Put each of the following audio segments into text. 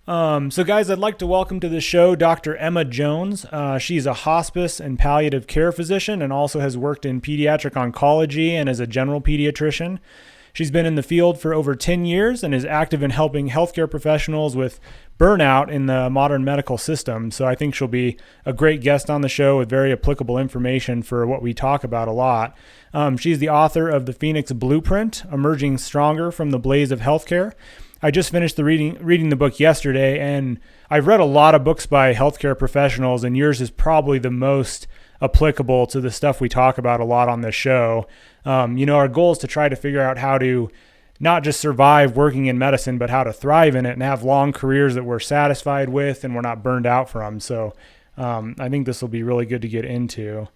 So guys, I'd like to welcome to the show Dr. Emma Jones. She's a hospice and palliative care physician and also has worked in pediatric oncology and as a general pediatrician. She's been in the field for over 10 years and is active in helping healthcare professionals with burnout in the modern medical system. So I think she'll be a great guest on the show with very applicable information for what we talk about a lot. She's the author of the Phoenix Blueprint, Emerging Stronger from the Blaze of Healthcare. I just finished reading the book yesterday, and I've read a lot of books by healthcare professionals, and yours is probably the most applicable to the stuff we talk about a lot on this show. Our goal is to try to figure out how to not just survive working in medicine, but how to thrive in it and have long careers that we're satisfied with and we're not burned out from. So I think this will be really good to get into.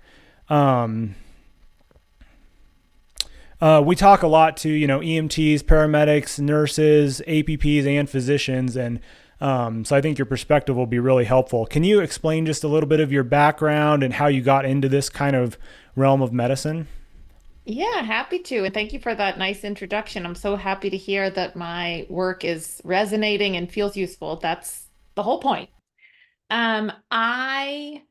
We talk a lot to, EMTs, paramedics, nurses, APPs, and physicians. And so I think your perspective will be really helpful. Can you explain just a little bit of your background and how you got into this kind of realm of medicine? Yeah, happy to. And thank you for that nice introduction. I'm so happy to hear that my work is resonating and feels useful. That's the whole point. I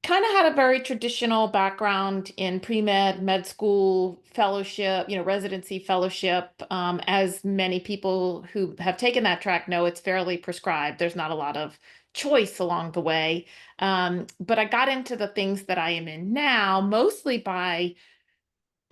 kind of had a very traditional background in pre-med, med school, fellowship, residency fellowship. As many people who have taken that track know, it's fairly prescribed. There's not a lot of choice along the way. But I got into the things that I am in now, mostly by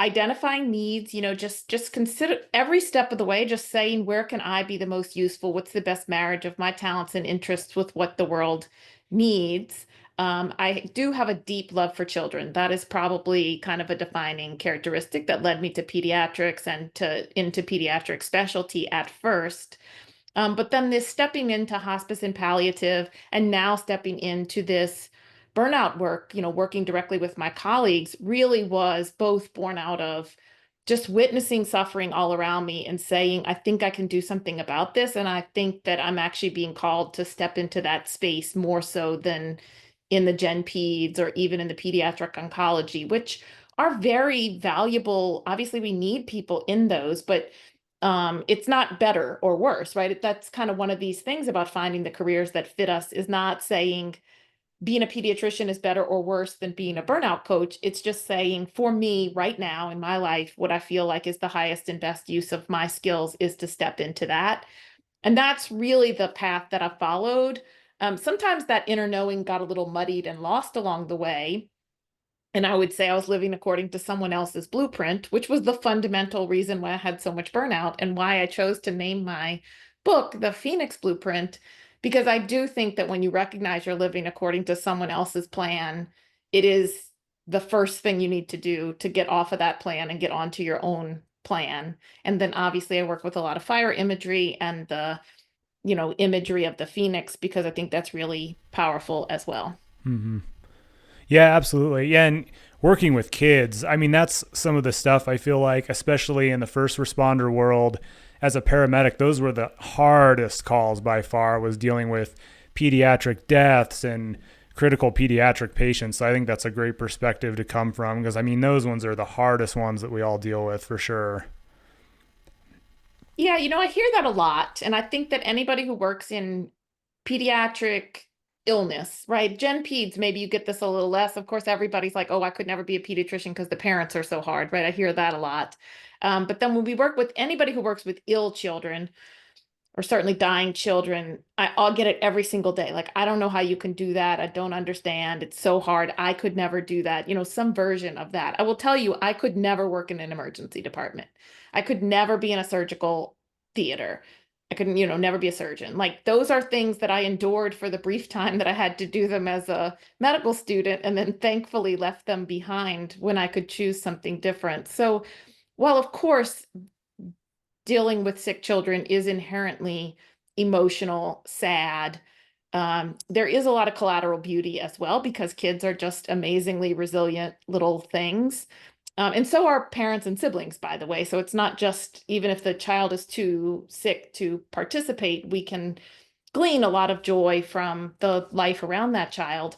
identifying needs, just consider every step of the way, just saying, where can I be the most useful? What's the best marriage of my talents and interests with what the world needs? I do have a deep love for children. That is probably kind of a defining characteristic that led me to pediatrics and into pediatric specialty at first. But then this stepping into hospice and palliative, and now stepping into this burnout work, working directly with my colleagues, really was both born out of just witnessing suffering all around me and saying, I think I can do something about this. And I think that I'm actually being called to step into that space more so than in the gen peds or even in the pediatric oncology, which are very valuable. Obviously, we need people in those, but it's not better or worse, right? That's kind of one of these things about finding the careers that fit us, is not saying being a pediatrician is better or worse than being a burnout coach. It's just saying, for me right now in my life, what I feel like is the highest and best use of my skills is to step into that. And that's really the path that I followed. Sometimes that inner knowing got a little muddied and lost along the way. And I would say I was living according to someone else's blueprint, which was the fundamental reason why I had so much burnout and why I chose to name my book The Phoenix Blueprint. Because I do think that when you recognize you're living according to someone else's plan, it is the first thing you need to do to get off of that plan and get onto your own plan. And then obviously I work with a lot of fire imagery and the, imagery of the phoenix, because I think that's really powerful as well. Mm-hmm. Yeah, absolutely. Yeah, and working with kids, I mean, that's some of the stuff I feel like, especially in the first responder world as a paramedic, those were the hardest calls by far, was dealing with pediatric deaths and critical pediatric patients. So I think that's a great perspective to come from because, I mean, those ones are the hardest ones that we all deal with for sure. Yeah, I hear that a lot. And I think that anybody who works in pediatric illness, right? Gen peds, maybe you get this a little less. Of course, everybody's like, oh, I could never be a pediatrician because the parents are so hard, right? I hear that a lot. But then when we work with anybody who works with ill children, or certainly dying children, I'll get it every single day. Like, I don't know how you can do that. I don't understand. It's so hard. I could never do that. Some version of that. I will tell you, I could never work in an emergency department. I could never be in a surgical theater. I couldn't, never be a surgeon. Like, those are things that I endured for the brief time that I had to do them as a medical student, and then thankfully left them behind when I could choose something different. So, while of course dealing with sick children is inherently emotional, sad. There is a lot of collateral beauty as well, because kids are just amazingly resilient little things. And so are parents and siblings, by the way. So it's not just, even if the child is too sick to participate, we can glean a lot of joy from the life around that child.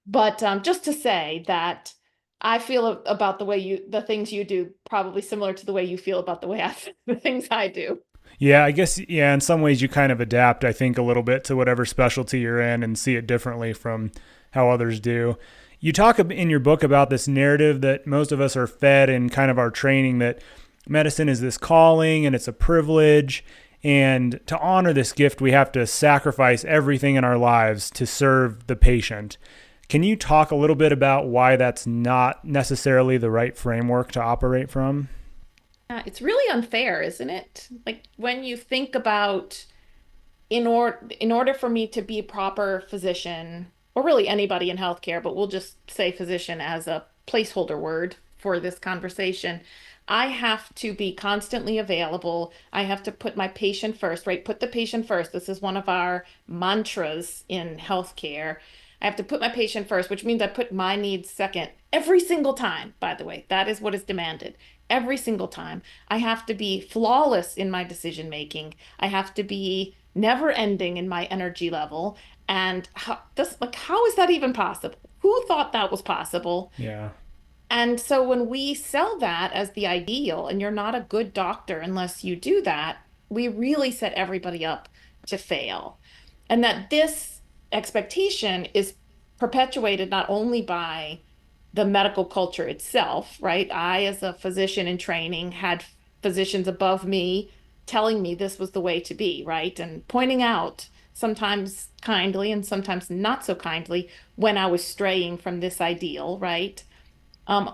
But just to say that I feel about the things you do, probably similar to the way you feel about the way the things I do. Yeah, I guess, yeah, in some ways you kind of adapt, I think, a little bit to whatever specialty you're in and see it differently from how others do. You talk in your book about this narrative that most of us are fed in kind of our training that medicine is this calling and it's a privilege. And to honor this gift, we have to sacrifice everything in our lives to serve the patient. Can you talk a little bit about why that's not necessarily the right framework to operate from? It's really unfair, isn't it? Like when you think about in order for me to be a proper physician, or really anybody in healthcare, but we'll just say physician as a placeholder word for this conversation, I have to be constantly available. I have to put my patient first, right? Put the patient first. This is one of our mantras in healthcare. I have to put my patient first, which means I put my needs second every single time, by the way. That is what is demanded every single time. I have to be flawless in my decision making. I have to be never ending in my energy level. And how is that even possible? Who thought that was possible? Yeah. And so when we sell that as the ideal, and you're not a good doctor unless you do that, we really set everybody up to fail. And that this expectation is perpetuated not only by the medical culture itself, right? I, as a physician in training, had physicians above me telling me this was the way to be, right? And pointing out, sometimes kindly and sometimes not so kindly, when I was straying from this ideal, right? Um,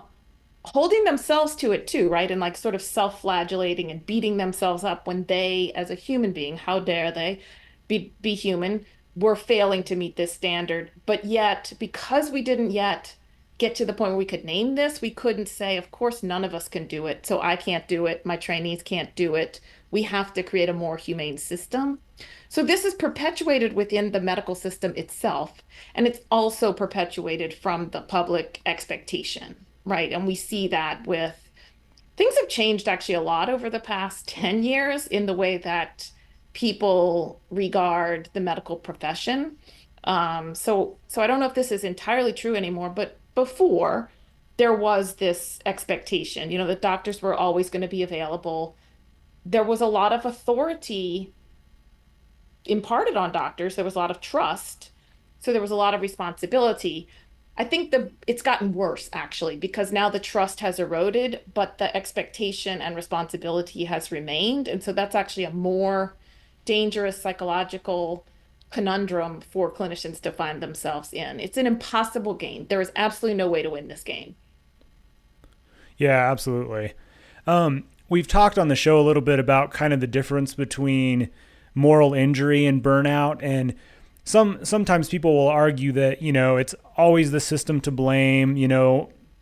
Holding themselves to it too, right? And like sort of self-flagellating and beating themselves up when they, as a human being, how dare they be human, were failing to meet this standard. But yet, because we didn't yet get to the point where we could name this, we couldn't say, of course, none of us can do it. So I can't do it. My trainees can't do it. We have to create a more humane system. So this is perpetuated within the medical system itself, and it's also perpetuated from the public expectation, right? And we see that with things have changed actually a lot over the past 10 years in the way that people regard the medical profession. So I don't know if this is entirely true anymore, but before there was this expectation, that doctors were always going to be available. There was a lot of authority imparted on doctors. There was a lot of trust. So there was a lot of responsibility. I think it's gotten worse actually because now the trust has eroded, but the expectation and responsibility has remained. And so that's actually a more dangerous psychological conundrum for clinicians to find themselves in. It's an impossible game. There is absolutely no way to win this game. Yeah, absolutely. We've talked on the show a little bit about kind of the difference between moral injury and burnout, and sometimes people will argue that it's always the system to blame.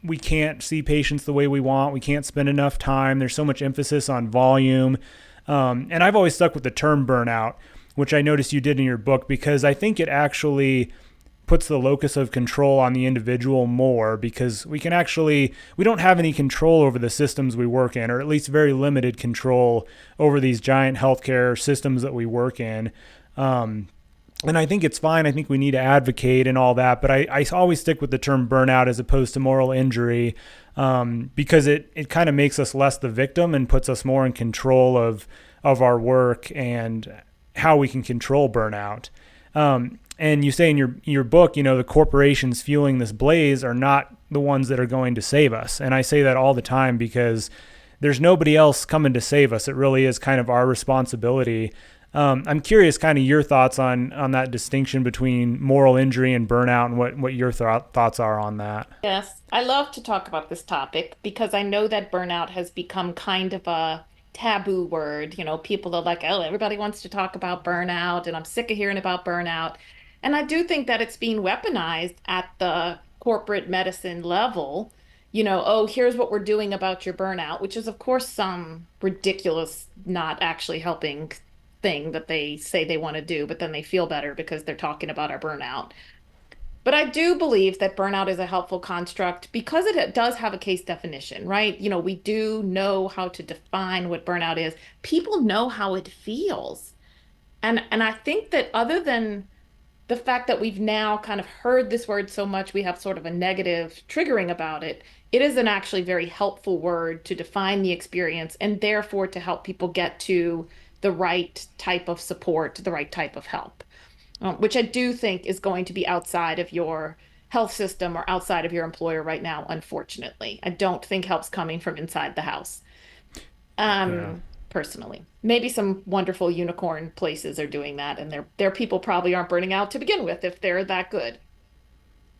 We can't see patients the way we want. We can't spend enough time. There's so much emphasis on volume, and I've always stuck with the term burnout, which I noticed you did in your book, because I think it actually puts the locus of control on the individual more, because we don't have any control over the systems we work in, or at least very limited control over these giant healthcare systems that we work in. And I think it's fine. I think we need to advocate and all that, but I always stick with the term burnout as opposed to moral injury, because it kind of makes us less the victim and puts us more in control of our work and how we can control burnout. And you say in your book, the corporations fueling this blaze are not the ones that are going to save us. And I say that all the time because there's nobody else coming to save us. It really is kind of our responsibility. I'm curious kind of your thoughts on that distinction between moral injury and burnout, and what your thoughts are on that. Yes, I love to talk about this topic because I know that burnout has become kind of a taboo word. People are like, oh, everybody wants to talk about burnout, and I'm sick of hearing about burnout. And I do think that it's being weaponized at the corporate medicine level. Oh, here's what we're doing about your burnout, which is, of course, some ridiculous, not actually helping thing that they say they want to do, but then they feel better because they're talking about our burnout. But I do believe that burnout is a helpful construct because it does have a case definition, right? We do know how to define what burnout is. People know how it feels. And I think that other than the fact that we've now kind of heard this word so much, we have sort of a negative triggering about it. It is an actually very helpful word to define the experience and therefore to help people get to the right type of support, the right type of help, which I do think is going to be outside of your health system or outside of your employer right now, unfortunately. I don't think help's coming from inside the house. Yeah. Personally. Maybe some wonderful unicorn places are doing that, and their people probably aren't burning out to begin with if they're that good.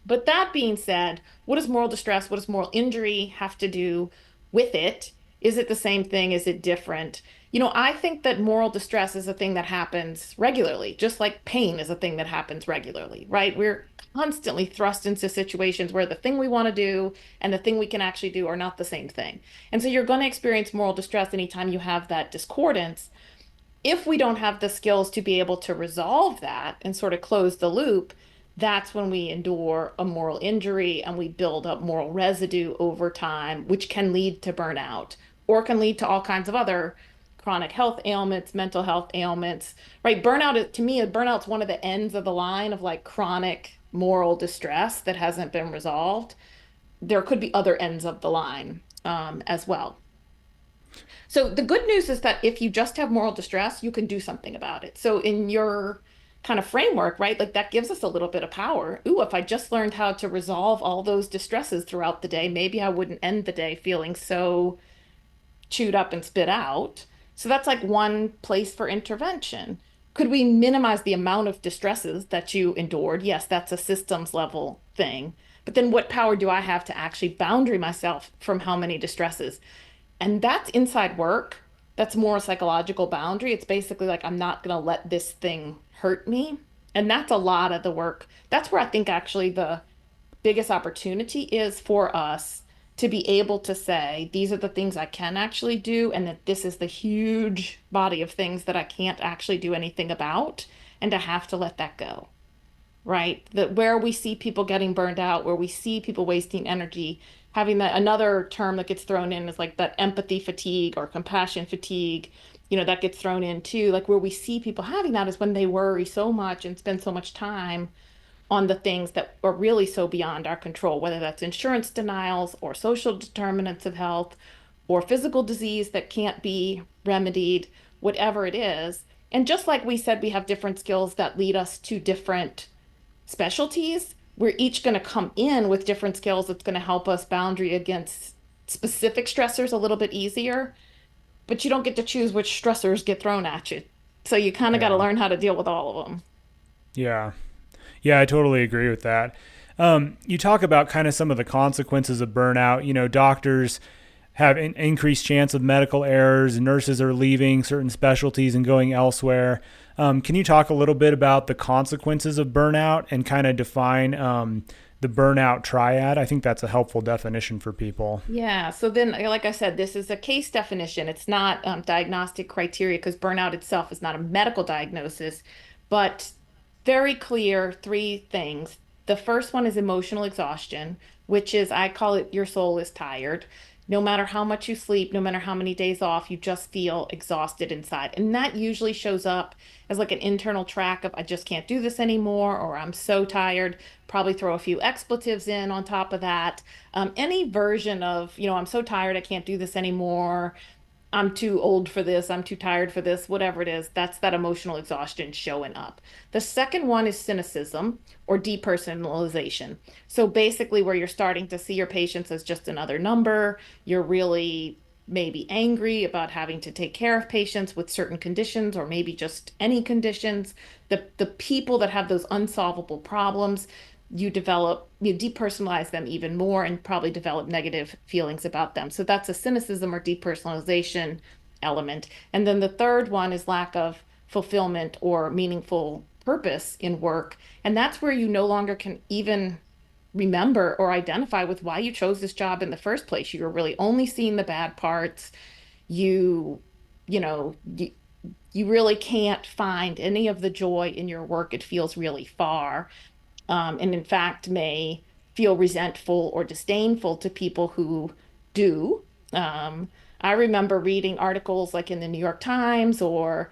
But that being said, what does moral distress, what does moral injury have to do with it? Is it the same thing? Is it different? I think that moral distress is a thing that happens regularly, just like pain is a thing that happens regularly, right? We're constantly thrust into situations where the thing we want to do and the thing we can actually do are not the same thing. And so you're going to experience moral distress anytime you have that discordance. If we don't have the skills to be able to resolve that and sort of close the loop, that's when we endure a moral injury and we build up moral residue over time, which can lead to burnout or can lead to all kinds of other chronic health ailments, mental health ailments, right? Burnout, to me, burnout's one of the ends of the line of like chronic moral distress that hasn't been resolved. There could be other ends of the line as well. So the good news is that if you just have moral distress, you can do something about it. So in your kind of framework, right, like that gives us a little bit of power. Ooh, if I just learned how to resolve all those distresses throughout the day, maybe I wouldn't end the day feeling so chewed up and spit out. So that's like one place for intervention. Could we minimize the amount of distresses that you endured? Yes, that's a systems level thing. But then what power do I have to actually boundary myself from how many distresses? And that's inside work. That's more a psychological boundary. It's basically like, I'm not going to let this thing hurt me. And that's a lot of the work. That's where I think actually the biggest opportunity is for us to be able to say, these are the things I can actually do, and that this is the huge body of things that I can't actually do anything about, and to have to let that go, right? That where we see people getting burned out, where we see people wasting energy, having that another term that gets thrown in is like that empathy fatigue or compassion fatigue, that gets thrown in too. Like where we see people having that is when they worry so much and spend so much time on the things that are really so beyond our control, whether that's insurance denials or social determinants of health or physical disease that can't be remedied, whatever it is. And just like we said, we have different skills that lead us to different specialties. We're each going to come in with different skills that's going to help us boundary against specific stressors a little bit easier, but you don't get to choose which stressors get thrown at you. So you kind of got to Yeah. learn how to deal with all of them. Yeah. Yeah, I totally agree with that. You talk about kind of some of the consequences of burnout. Doctors have an increased chance of medical errors. Nurses are leaving certain specialties and going elsewhere. Can you talk a little bit about the consequences of burnout and kind of define the burnout triad? I think that's a helpful definition for people. Yeah. So then, like I said, this is a case definition. It's not diagnostic criteria because burnout itself is not a medical diagnosis, but very clear three things. The first one is emotional exhaustion, which is, I call it your soul is tired. No matter how much you sleep, no matter how many days off, you just feel exhausted inside. And that usually shows up as like an internal track of, I just can't do this anymore, or I'm so tired. Probably throw a few expletives in on top of that. Any version of, I'm so tired, I can't do this anymore. I'm too old for this, I'm too tired for this, whatever it is, that's that emotional exhaustion showing up. The second one is cynicism or depersonalization. So basically, where you're starting to see your patients as just another number, you're really maybe angry about having to take care of patients with certain conditions or maybe just any conditions. The people that have those unsolvable problems, you depersonalize them even more and probably develop negative feelings about them. So that's a cynicism or depersonalization element. And then the third one is lack of fulfillment or meaningful purpose in work. And that's where you no longer can even remember or identify with why you chose this job in the first place. You're really only seeing the bad parts. You, you know, you, you really can't find any of the joy in your work. It feels really far, and in fact may feel resentful or disdainful to people who do. I remember reading articles like in the New York Times or,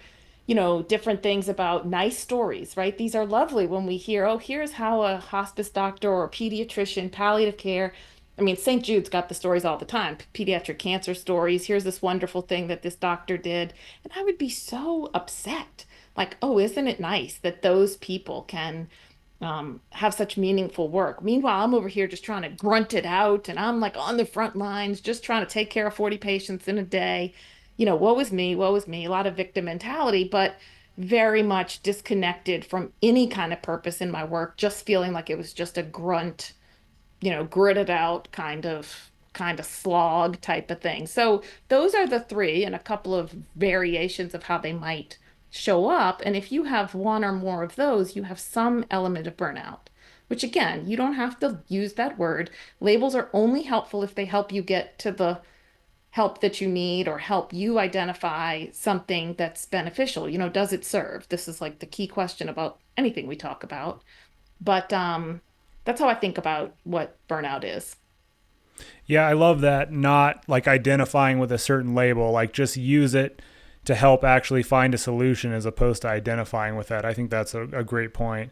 different things about nice stories, right? These are lovely when we hear, oh, here's how a hospice doctor or a pediatrician, palliative care I mean, St. Jude's got the stories all the time, pediatric cancer stories. Here's this wonderful thing that this doctor did. And I would be so upset. Like, oh, isn't it nice that those people can have such meaningful work? Meanwhile, I'm over here just trying to grunt it out, and I'm like on the front lines, just trying to take care of 40 patients in a day. Woe is me, woe is me, a lot of victim mentality, but very much disconnected from any kind of purpose in my work, just feeling like it was just a grunt, gritted out kind of slog type of thing. So those are the three and a couple of variations of how they might show up. And if you have one or more of those, you have some element of burnout, which again, you don't have to use that word. Labels are only helpful if they help you get to the help that you need or help you identify something that's beneficial. Does it serve? This is like the key question about anything we talk about. But that's how I think about what burnout is. Yeah, I love that. Not like identifying with a certain label, like just use it to help actually find a solution as opposed to identifying with that. I think that's a great point.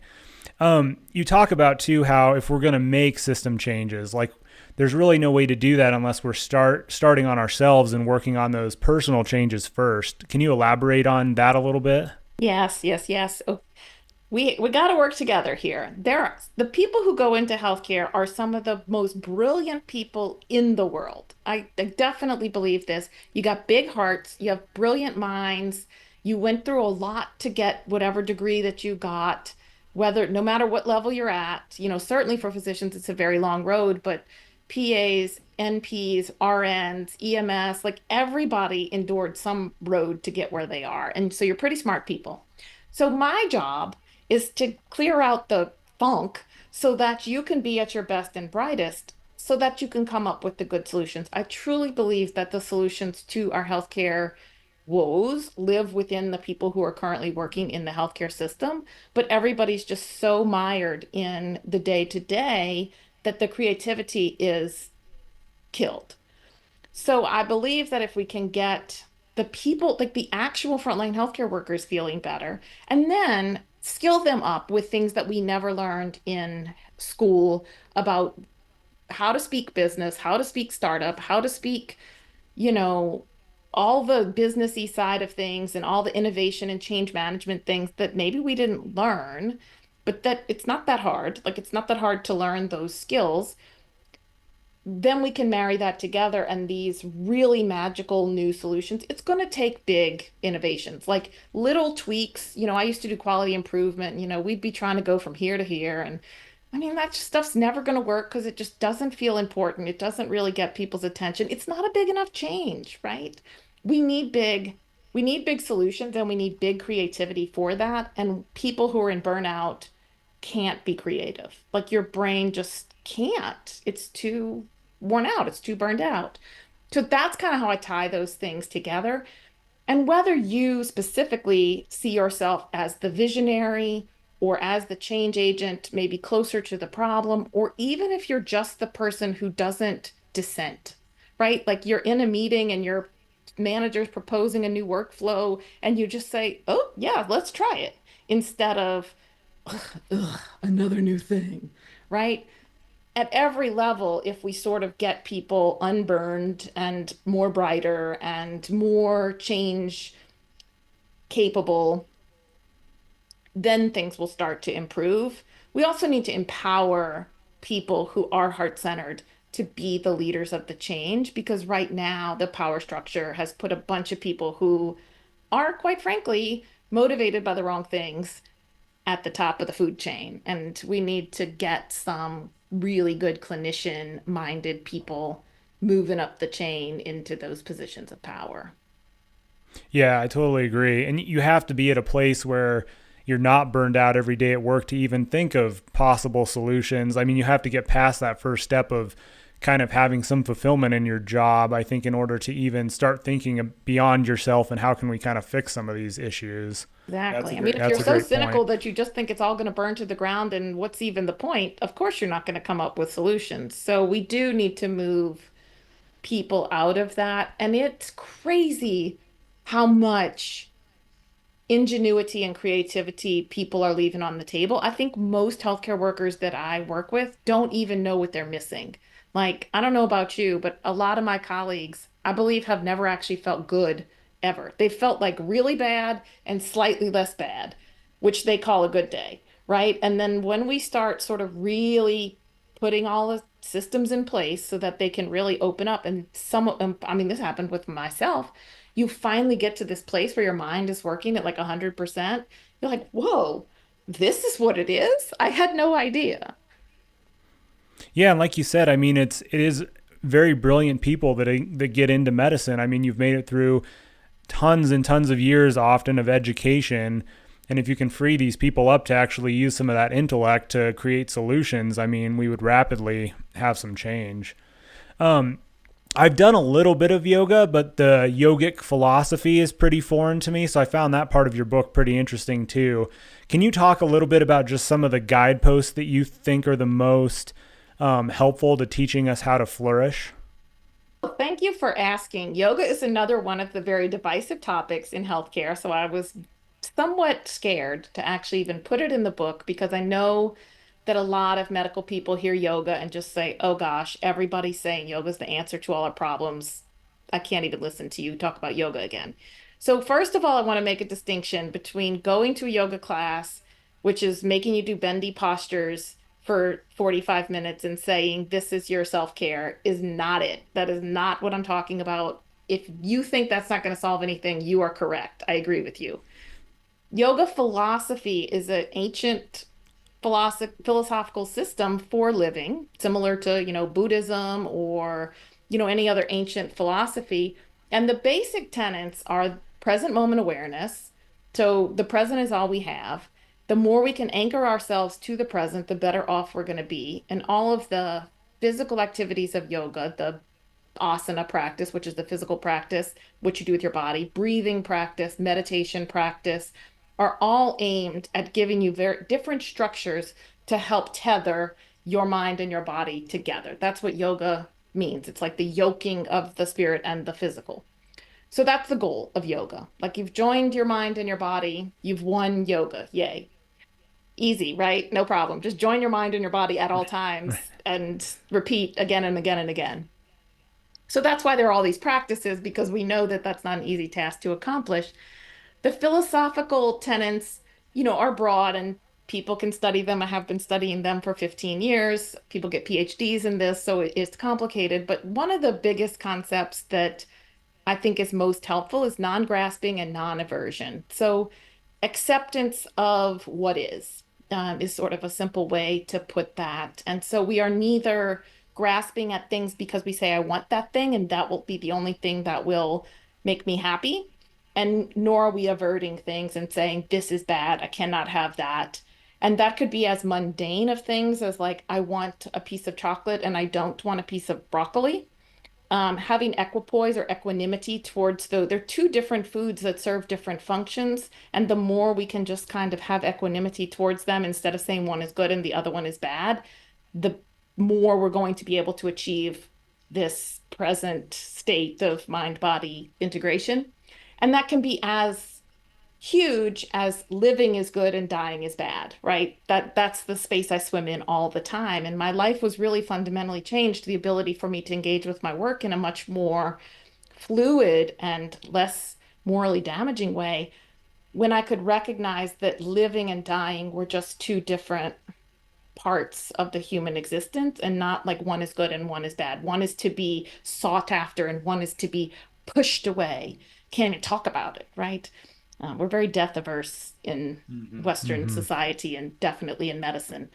You talk about too how if we're going to make system changes, like there's really no way to do that unless we're starting on ourselves and working on those personal changes first. Can you elaborate on that a little bit? Yes, yes, yes. Oh, we got to work together here. The people who go into healthcare are some of the most brilliant people in the world. I definitely believe this. You got big hearts, you have brilliant minds. You went through a lot to get whatever degree that you got, whether no matter what level you're at. Certainly for physicians it's a very long road, but PAs, NPs, RNs, EMS, like everybody endured some road to get where they are. And so you're pretty smart people. So my job is to clear out the funk so that you can be at your best and brightest, so that you can come up with the good solutions. I truly believe that the solutions to our healthcare woes live within the people who are currently working in the healthcare system, but everybody's just so mired in the day to day that the creativity is killed. So I believe that if we can get the people, like the actual frontline healthcare workers, feeling better, and then skill them up with things that we never learned in school about how to speak business, how to speak startup, how to speak, you know, all the businessy side of things and all the innovation and change management things that maybe we didn't learn, but that it's not that hard. Like it's not that hard to learn those skills. Then we can marry that together and these really magical new solutions. It's going to take big innovations, like little tweaks. I used to do quality improvement. We'd be trying to go from here to here. And I mean, that stuff's never going to work because it just doesn't feel important. It doesn't really get people's attention. It's not a big enough change, right? We need big, we need big solutions and we need big creativity for that. And people who are in burnout can't be creative. Like your brain just can't. It's too worn out, it's too burned out. So that's kind of how I tie those things together. And whether you specifically see yourself as the visionary or as the change agent, maybe closer to the problem, or even if you're just the person who doesn't dissent, right? Like you're in a meeting and your manager's proposing a new workflow and you just say, oh, yeah, let's try it instead of, ugh, another new thing, right? At every level, if we sort of get people unburned and more brighter and more change capable, then things will start to improve. We also need to empower people who are heart-centered to be the leaders of the change because right now the power structure has put a bunch of people who are, quite frankly, motivated by the wrong things at the top of the food chain. And we need to get some really good clinician minded people moving up the chain into those positions of power. Yeah, I totally agree. And you have to be at a place where you're not burned out every day at work to even think of possible solutions. I mean, you have to get past that first step of kind of having some fulfillment in your job, I think, in order to even start thinking beyond yourself and how can we kind of fix some of these issues. Exactly. I mean, if you're That's a so great cynical point. that you just think it's all going to burn to the ground and what's even the point, of course you're not going to come up with solutions. So we do need to move people out of that. And it's crazy how much ingenuity and creativity people are leaving on the table. I think most healthcare workers that I work with don't even know what they're missing. Like, I don't know about you, but a lot of my colleagues, I believe, have never actually felt good ever. They felt like really bad and slightly less bad, which they call a good day, right? And then when we start sort of really putting all the systems in place so that they can really open up, and some of them, I mean, this happened with myself, you finally get to this place where your mind is working at like 100%. You're like, whoa, this is what it is? I had no idea. Yeah, and like you said, I mean, it is very brilliant people that get into medicine. I mean, you've made it through tons and tons of years, often of education, and if you can free these people up to actually use some of that intellect to create solutions, I mean, we would rapidly have some change. Um, I've done a little bit of yoga, but the yogic philosophy is pretty foreign to me, so I found that part of your book pretty interesting too. Can you talk a little bit about just some of the guideposts that you think are the most helpful to teaching us how to flourish? Well, thank you for asking. Yoga is another one of the very divisive topics in healthcare. So I was somewhat scared to actually even put it in the book because I know that a lot of medical people hear yoga and just say, oh gosh, everybody's saying yoga is the answer to all our problems. I can't even listen to you talk about yoga again. So, first of all, I want to make a distinction between going to a yoga class, which is making you do bendy postures for 45 minutes and saying this is your self-care is not it. That is not what I'm talking about. If you think that's not going to solve anything, you are correct. I agree with you. Yoga philosophy is an ancient philosophical system for living, similar to, Buddhism or, any other ancient philosophy. And the basic tenets are present moment awareness. So the present is all we have. The more we can anchor ourselves to the present, the better off we're going to be. And all of the physical activities of yoga, the asana practice, which is the physical practice, what you do with your body, breathing practice, meditation practice, are all aimed at giving you very different structures to help tether your mind and your body together. That's what yoga means. It's like the yoking of the spirit and the physical. So that's the goal of yoga. Like you've joined your mind and your body, you've won yoga. Yay. Easy, right? No problem. Just join your mind and your body at all Right. times and repeat again and again and again. So that's why there are all these practices because we know that that's not an easy task to accomplish. The philosophical tenets, are broad and people can study them. I have been studying them for 15 years. People get PhDs in this, so it's complicated. But one of the biggest concepts that I think is most helpful is non-grasping and non-aversion. So acceptance of what is sort of a simple way to put that. And so we are neither grasping at things because we say, I want that thing, and that will be the only thing that will make me happy. And nor are we averting things and saying, this is bad, I cannot have that. And that could be as mundane of things as like, I want a piece of chocolate and I don't want a piece of broccoli. Having equipoise or equanimity towards they're two different foods that serve different functions. And the more we can just kind of have equanimity towards them instead of saying one is good and the other one is bad, the more we're going to be able to achieve this present state of mind body integration. And that can be as huge as living is good and dying is bad, right? That's the space I swim in all the time. And my life was really fundamentally changed, the ability for me to engage with my work in a much more fluid and less morally damaging way when I could recognize that living and dying were just two different parts of the human existence and not like one is good and one is bad. One is to be sought after and one is to be pushed away. Can't even talk about it, right? We're very death averse in Western Mm-hmm. society and definitely in medicine.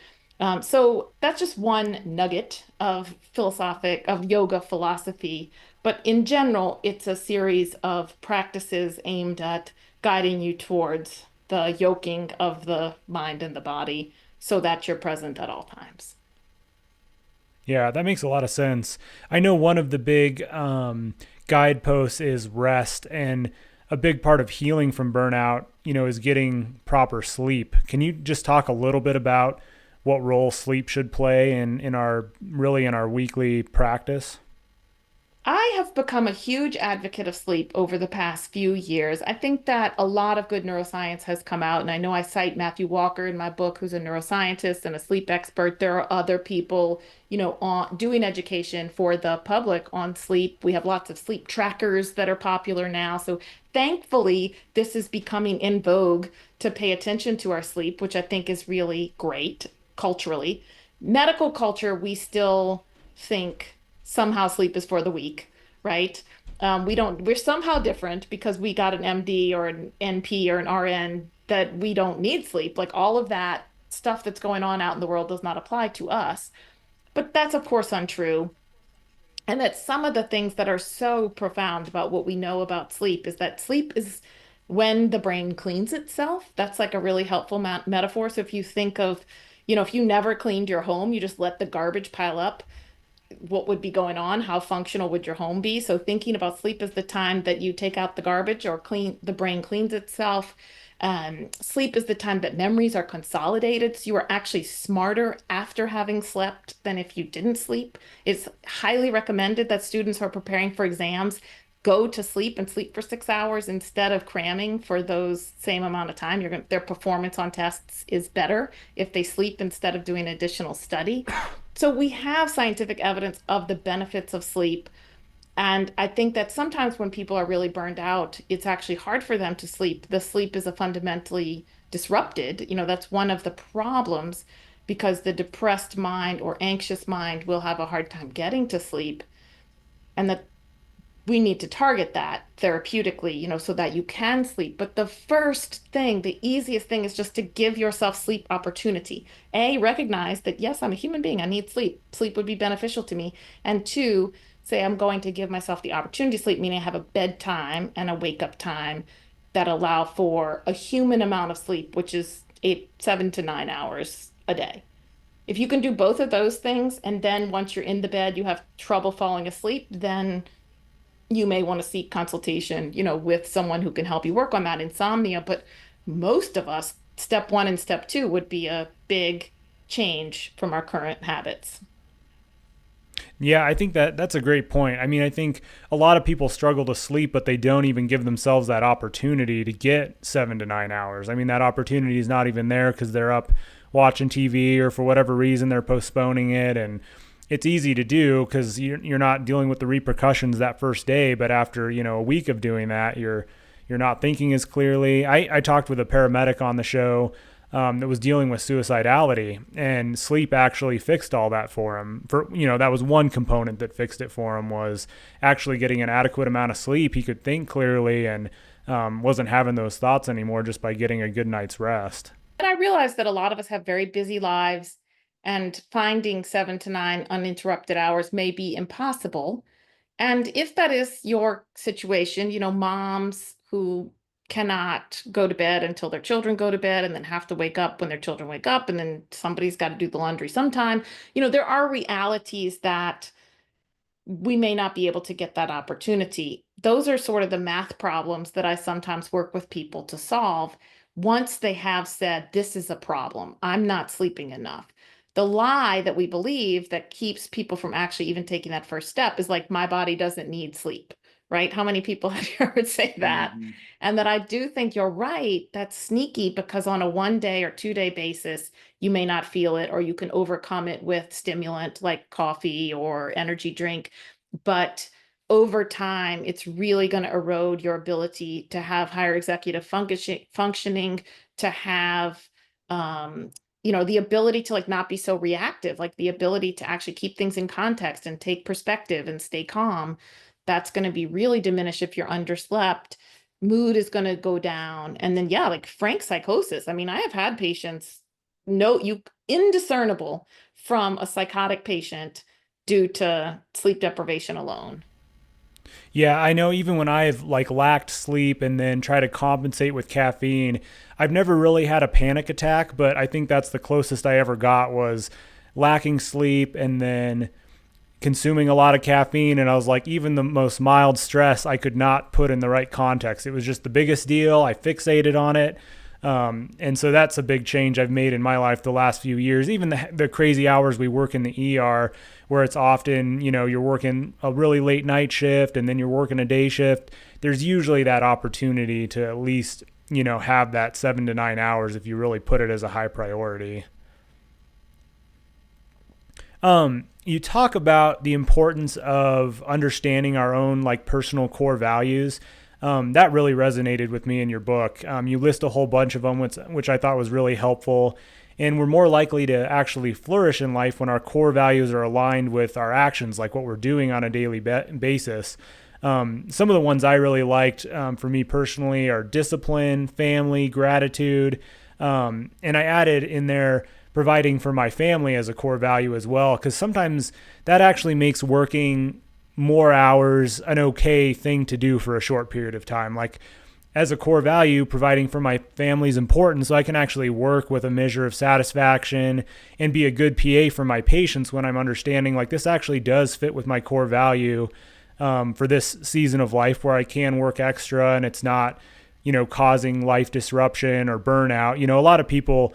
So that's just one nugget of yoga philosophy. But in general, it's a series of practices aimed at guiding you towards the yoking of the mind and the body so that you're present at all times. Yeah, that makes a lot of sense. I know one of the big guideposts is rest, and a big part of healing from burnout, is getting proper sleep. Can you just talk a little bit about what role sleep should play in our weekly practice? I have become a huge advocate of sleep over the past few years. I think that a lot of good neuroscience has come out, and I know I cite Matthew Walker in my book, who's a neuroscientist and a sleep expert. There are other people, on doing education for the public on sleep. We have lots of sleep trackers that are popular now. So thankfully, this is becoming in vogue to pay attention to our sleep, which I think is really great culturally. Medical culture, we still think somehow sleep is for the weak, right? We're somehow different because we got an MD or an NP or an RN that we don't need sleep. Like all of that stuff that's going on out in the world does not apply to us. But that's, of course, untrue. And that some of the things that are so profound about what we know about sleep is that sleep is when the brain cleans itself. That's like a really helpful metaphor. So if you think of, if you never cleaned your home, you just let the garbage pile up, what would be going on? How functional would your home be? So thinking about sleep is the time that you take out the garbage or clean, the brain cleans itself. Sleep is the time that memories are consolidated. So you are actually smarter after having slept than if you didn't sleep. It's highly recommended that students who are preparing for exams go to sleep and sleep for 6 hours instead of cramming for those same amount of time. Their performance on tests is better if they sleep instead of doing additional study. So we have scientific evidence of the benefits of sleep. And I think that sometimes when people are really burned out, it's actually hard for them to sleep. The sleep is a fundamentally disrupted. That's one of the problems because the depressed mind or anxious mind will have a hard time getting to sleep. And that we need to target that therapeutically, so that you can sleep. But the first thing, the easiest thing is just to give yourself sleep opportunity. A, recognize that, yes, I'm a human being. I need sleep. Sleep would be beneficial to me. And two, say I'm going to give myself the opportunity to sleep, meaning I have a bedtime and a wake up time that allow for a human amount of sleep, which is 7 to 9 hours a day. If you can do both of those things, and then once you're in the bed, you have trouble falling asleep, then you may want to seek consultation, with someone who can help you work on that insomnia. But most of us, step one and step two would be a big change from our current habits. Yeah, I think that's a great point. I mean, I think a lot of people struggle to sleep, but they don't even give themselves that opportunity to get 7 to 9 hours. I mean, that opportunity is not even there because they're up watching TV or for whatever reason they're postponing it. And it's easy to do because you're not dealing with the repercussions that first day. But after, a week of doing that, you're not thinking as clearly. I talked with a paramedic on the show that was dealing with suicidality, and sleep actually fixed all that for him. That was one component that fixed it for him, was actually getting an adequate amount of sleep. He could think clearly and wasn't having those thoughts anymore just by getting a good night's rest. And I realize that a lot of us have very busy lives, and finding 7 to 9 uninterrupted hours may be impossible. And if that is your situation, moms who cannot go to bed until their children go to bed and then have to wake up when their children wake up, and then somebody's got to do the laundry sometime, there are realities that we may not be able to get that opportunity. Those are sort of the math problems that I sometimes work with people to solve once they have said, this is a problem. I'm not sleeping enough. The lie that we believe that keeps people from actually even taking that first step is like, my body doesn't need sleep, right? How many people have you heard say that? Mm-hmm. And that I do think you're right. That's sneaky because on a 1 day or 2 day basis, you may not feel it, or you can overcome it with stimulant like coffee or energy drink. But over time, it's really going to erode your ability to have higher executive functioning, to have, the ability to like not be so reactive, like the ability to actually keep things in context and take perspective and stay calm. That's going to be really diminished if you're underslept. Mood is going to go down. And then, yeah, like frank psychosis. I mean, I have had patients know you indiscernible from a psychotic patient due to sleep deprivation alone. Yeah, I know even when I've like lacked sleep and then try to compensate with caffeine, I've never really had a panic attack, but I think that's the closest I ever got, was lacking sleep and then consuming a lot of caffeine. And I was like, even the most mild stress I could not put in the right context. It was just the biggest deal. I fixated on it. And so that's a big change I've made in my life the last few years. Even the crazy hours we work in the ER, where it's often, you're working a really late night shift and then you're working a day shift. There's usually that opportunity to at least, have that 7 to 9 hours if you really put it as a high priority. You talk about the importance of understanding our own like personal core values. That really resonated with me in your book. You list a whole bunch of them, which I thought was really helpful. And we're more likely to actually flourish in life when our core values are aligned with our actions, like what we're doing on a daily basis. Some of the ones I really liked for me personally are discipline, family, gratitude. And I added in there providing for my family as a core value as well, because sometimes that actually makes working more hours an okay thing to do for a short period of time. Like as a core value, providing for my family is important so I can actually work with a measure of satisfaction and be a good PA for my patients when I'm understanding like this actually does fit with my core value for this season of life where I can work extra and it's not, causing life disruption or burnout. A lot of people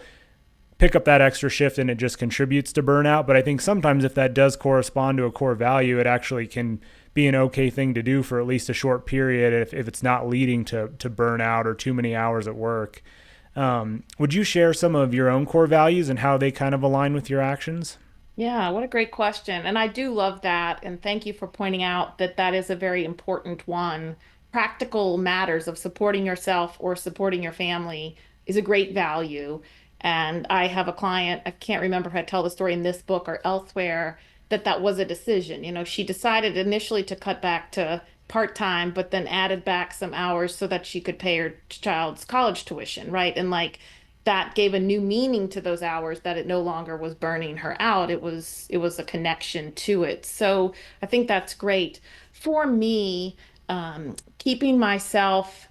pick up that extra shift and it just contributes to burnout. But I think sometimes if that does correspond to a core value, it actually can be an okay thing to do for at least a short period if it's not leading to burnout or too many hours at work. Would you share some of your own core values and how they kind of align with your actions? Yeah, what a great question. And I do love that. And thank you for pointing out that that is a very important one. Practical matters of supporting yourself or supporting your family is a great value. And I have a client, I can't remember if I tell the story in this book or elsewhere, that that was a decision. She decided initially to cut back to part-time, but then added back some hours so that she could pay her child's college tuition, right? And like that gave a new meaning to those hours, that it no longer was burning her out. It was a connection to it. So I think that's great. For me, keeping myself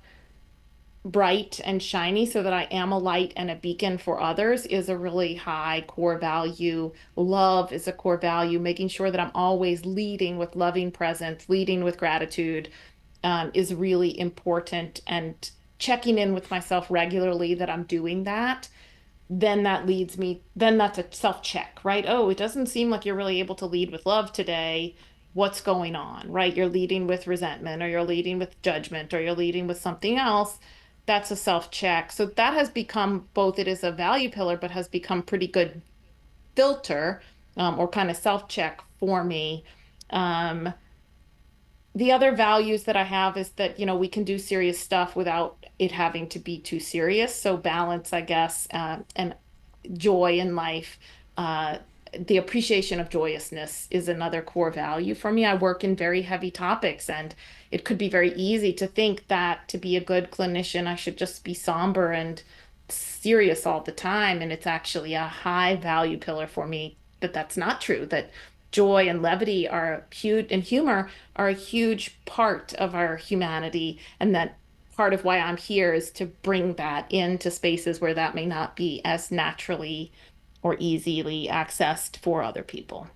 bright and shiny so that I am a light and a beacon for others is a really high core value. Love is a core value. Making sure that I'm always leading with loving presence, leading with gratitude, is really important. And checking in with myself regularly that I'm doing that, then that leads me, then that's a self check, right? Oh, it doesn't seem like you're really able to lead with love today. What's going on, right? You're leading with resentment, or you're leading with judgment, or you're leading with something else. That's a self check. So that has become both, it is a value pillar, but has become pretty good filter, or kind of self check for me. Um, the other values that I have is that, we can do serious stuff without it having to be too serious. So balance, I guess, and joy in life. Uh, the appreciation of joyousness is another core value for me. I work in very heavy topics, and it could be very easy to think that to be a good clinician, I should just be somber and serious all the time. And it's actually a high value pillar for me that that's not true, that joy and levity are huge, and humor are a huge part of our humanity. And that part of why I'm here is to bring that into spaces where that may not be as naturally or easily accessed for other people.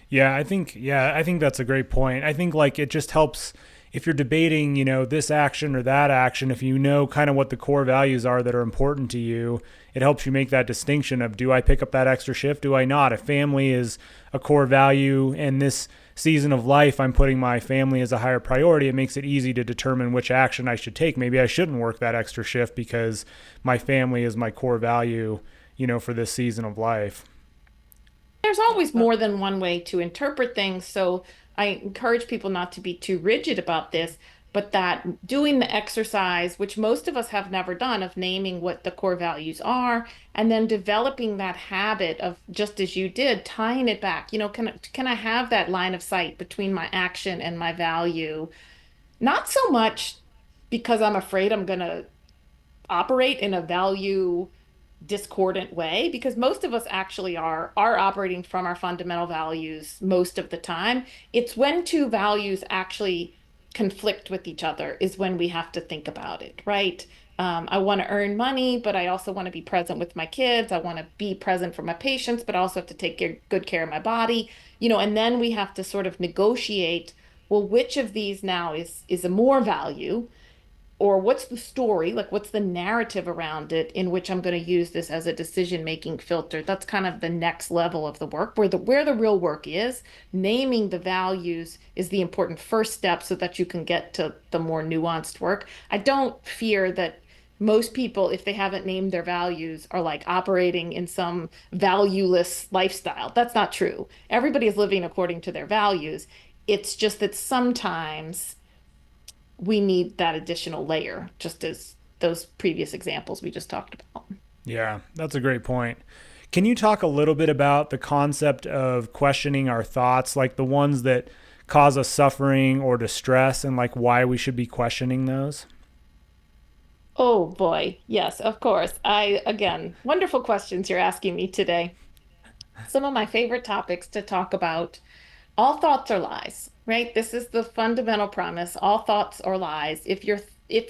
Yeah, I think that's a great point. I think like it just helps if you're debating, this action or that action, if you know kind of what the core values are that are important to you, it helps you make that distinction of do I pick up that extra shift? Do I not? If family is a core value and this season of life I'm putting my family as a higher priority, it makes it easy to determine which action I should take. Maybe I shouldn't work that extra shift because my family is my core value, for this season of life. There's always more than one way to interpret things, so I encourage people not to be too rigid about this, but that doing the exercise, which most of us have never done, of naming what the core values are, and then developing that habit of, just as you did, tying it back. Can I have that line of sight between my action and my value? Not so much because I'm afraid I'm going to operate in a value discordant way, because most of us actually are operating from our fundamental values most of the time. It's when two values actually conflict with each other is when we have to think about it, right? I want to earn money, but I also want to be present with my kids. I want to be present for my patients, but I also have to take good care of my body, and then we have to sort of negotiate, well, which of these now is a more value? or what's the story, like what's the narrative around it in which I'm going to use this as a decision-making filter. That's kind of the next level of the work, where the real work is. Naming the values is the important first step so that you can get to the more nuanced work. I don't fear that most people, if they haven't named their values, are like operating in some valueless lifestyle. That's not true. Everybody is living according to their values. It's just that sometimes we need that additional layer, just as those previous examples we just talked about. Yeah, that's a great point. Can you talk a little bit about the concept of questioning our thoughts, like the ones that cause us suffering or distress, and like why we should be questioning those? Oh boy. Yes, of course. Again, wonderful questions you're asking me today. Some of my favorite topics to talk about. All thoughts are lies, right? This is the fundamental premise. All thoughts are lies. If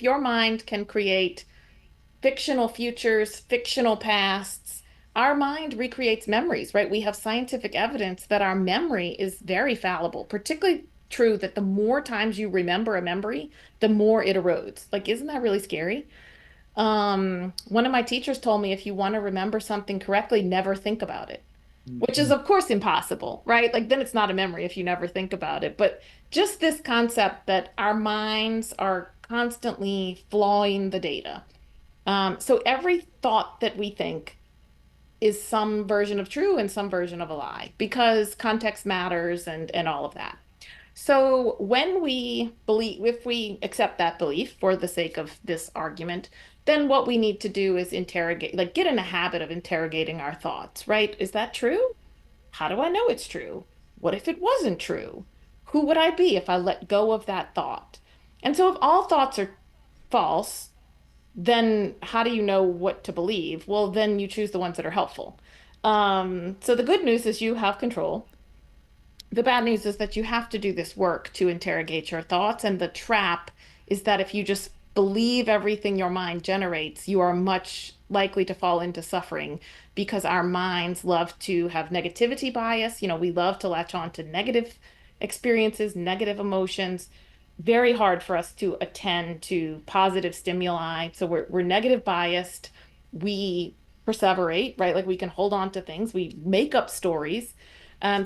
your mind can create fictional futures, fictional pasts. Our mind recreates memories, right? We have scientific evidence that our memory is very fallible, particularly true that the more times you remember a memory, the more it erodes. Like, isn't that really scary? One of my teachers told me if you want to remember something correctly, never think about it, which is, Mhm. of course, impossible, right? Like, then it's not a memory if you never think about it. But just this concept that our minds are constantly flawing the data. So every thought that we think is some version of true and some version of a lie because context matters and all of that. So when we believe, if we accept that belief for the sake of this argument, then what we need to do is interrogate, like get in a habit of interrogating our thoughts, right? Is that true? How do I know it's true? What if it wasn't true? Who would I be if I let go of that thought? And so if all thoughts are false, then how do you know what to believe? Well, then you choose the ones that are helpful. So the good news is you have control. The bad news is that you have to do this work to interrogate your thoughts. And the trap is that if you just believe everything your mind generates, you are much likely to fall into suffering because our minds love to have negativity bias. We love to latch on to negative experiences, negative emotions. Very hard for us to attend to positive stimuli. So we're negative biased. We perseverate, right? Like we can hold on to things. We make up stories.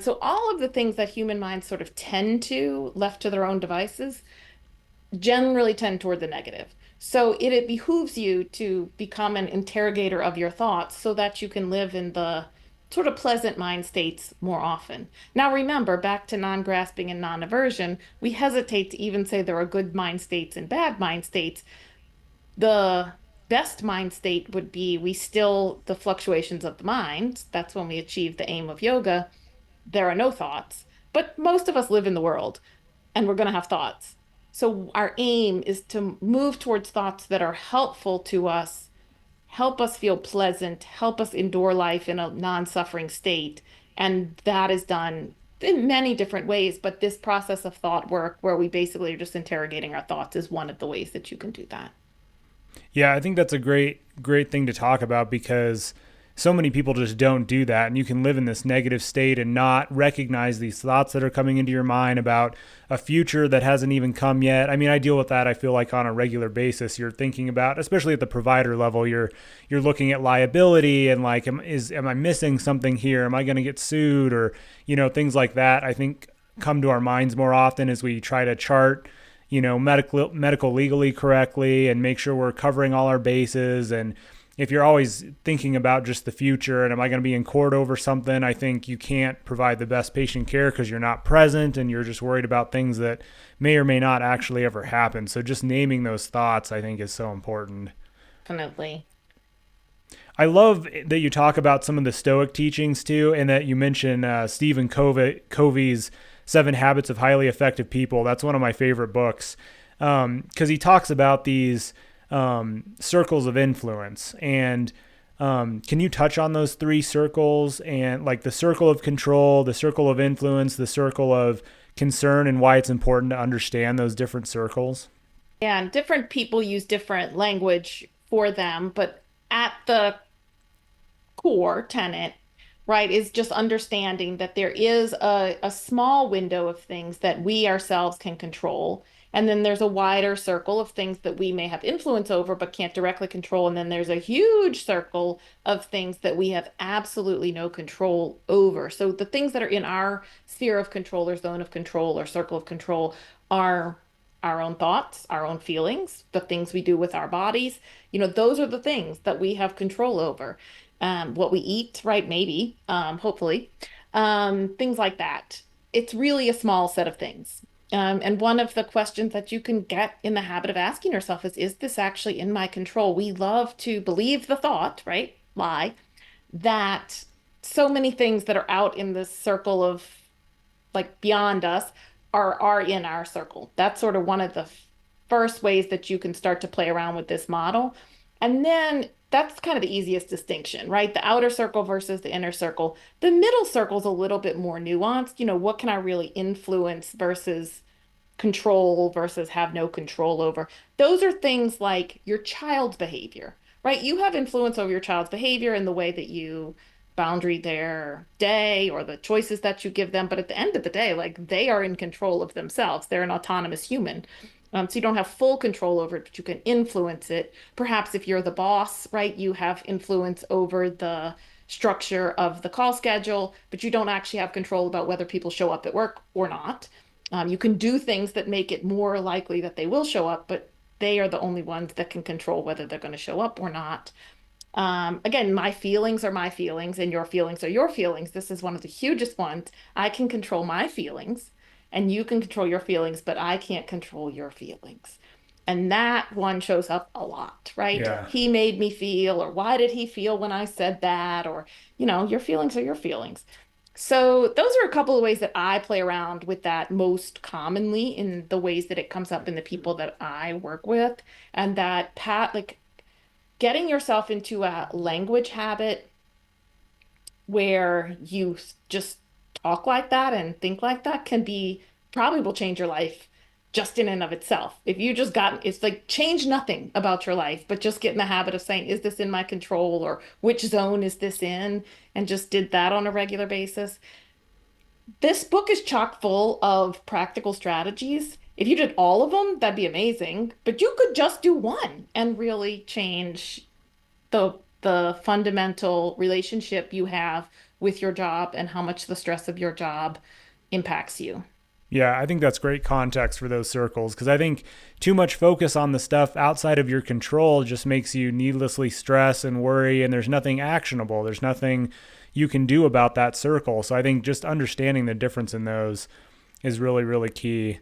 So all of the things that human minds sort of tend to, left to their own devices, generally tend toward the negative. So it behooves you to become an interrogator of your thoughts so that you can live in the sort of pleasant mind states more often. Now, remember, back to non-grasping and non-aversion, we hesitate to even say there are good mind states and bad mind states. The best mind state would be we still the fluctuations of the mind. That's when we achieve the aim of yoga. There are no thoughts, but most of us live in the world and we're going to have thoughts. So our aim is to move towards thoughts that are helpful to us, help us feel pleasant, help us endure life in a non-suffering state. And that is done in many different ways, but this process of thought work where we basically are just interrogating our thoughts is one of the ways that you can do that. Yeah, I think that's a great thing to talk about because so many people just don't do that. And you can live in this negative state and not recognize these thoughts that are coming into your mind about a future that hasn't even come yet. I mean, I deal with that, I feel like, on a regular basis. You're thinking about, especially at the provider level, you're looking at liability and like, am I missing something here? Am I going to get sued? Or, things like that, I think come to our minds more often as we try to chart medical legally correctly and make sure we're covering all our bases. And if you're always thinking about just the future and am I going to be in court over something, I think you can't provide the best patient care because you're not present and you're just worried about things that may or may not actually ever happen. So just naming those thoughts, I think, is so important. Definitely. I love that you talk about some of the Stoic teachings too, and that you mention Stephen Covey's Seven Habits of Highly Effective People. That's one of my favorite books because he talks about these circles of influence. And can you touch on those three circles and like the circle of control, the circle of influence, the circle of concern, and why it's important to understand those different circles? Yeah, and different people use different language for them, but at the core tenet, right, is just understanding that there is a small window of things that we ourselves can control. And then there's a wider circle of things that we may have influence over but can't directly control. And then there's a huge circle of things that we have absolutely no control over. So the things that are in our sphere of control or zone of control or circle of control are our own thoughts, our own feelings, the things we do with our bodies. Those are the things that we have control over. What we eat, right? Maybe, hopefully, things like that. It's really a small set of things. And one of the questions that you can get in the habit of asking yourself is this actually in my control? We love to believe the thought, right? Lie, that so many things that are out in this circle of like beyond us are in our circle. That's sort of one of the first ways that you can start to play around with this model. And then that's kind of the easiest distinction, right? The outer circle versus the inner circle. The middle circle is a little bit more nuanced. What can I really influence versus control versus have no control over? Those are things like your child's behavior, right? You have influence over your child's behavior in the way that you boundary their day or the choices that you give them. But at the end of the day, like they are in control of themselves. They're an autonomous human. So you don't have full control over it, but you can influence it. Perhaps if you're the boss, right, you have influence over the structure of the call schedule, but you don't actually have control about whether people show up at work or not. You can do things that make it more likely that they will show up, but they are the only ones that can control whether they're going to show up or not. Again, my feelings are my feelings and your feelings are your feelings. This is one of the hugest ones. I can control my feelings and you can control your feelings, but I can't control your feelings. And that one shows up a lot, right? Yeah. He made me feel, or why did he feel when I said that? Or, your feelings are your feelings. So those are a couple of ways that I play around with that most commonly in the ways that it comes up in the people that I work with. And that like getting yourself into a language habit where you just talk like that and think like that can be probably will change your life just in and of itself. If you just got it's like change nothing about your life, but just get in the habit of saying, is this in my control or which zone is this in? And just did that on a regular basis. This book is chock full of practical strategies. If you did all of them, that'd be amazing. But you could just do one and really change the fundamental relationship you have with your job and how much the stress of your job impacts you. Yeah, I think that's great context for those circles because I think too much focus on the stuff outside of your control just makes you needlessly stress and worry, and there's nothing actionable. There's nothing you can do about that circle. So I think just understanding the difference in those is really, really key.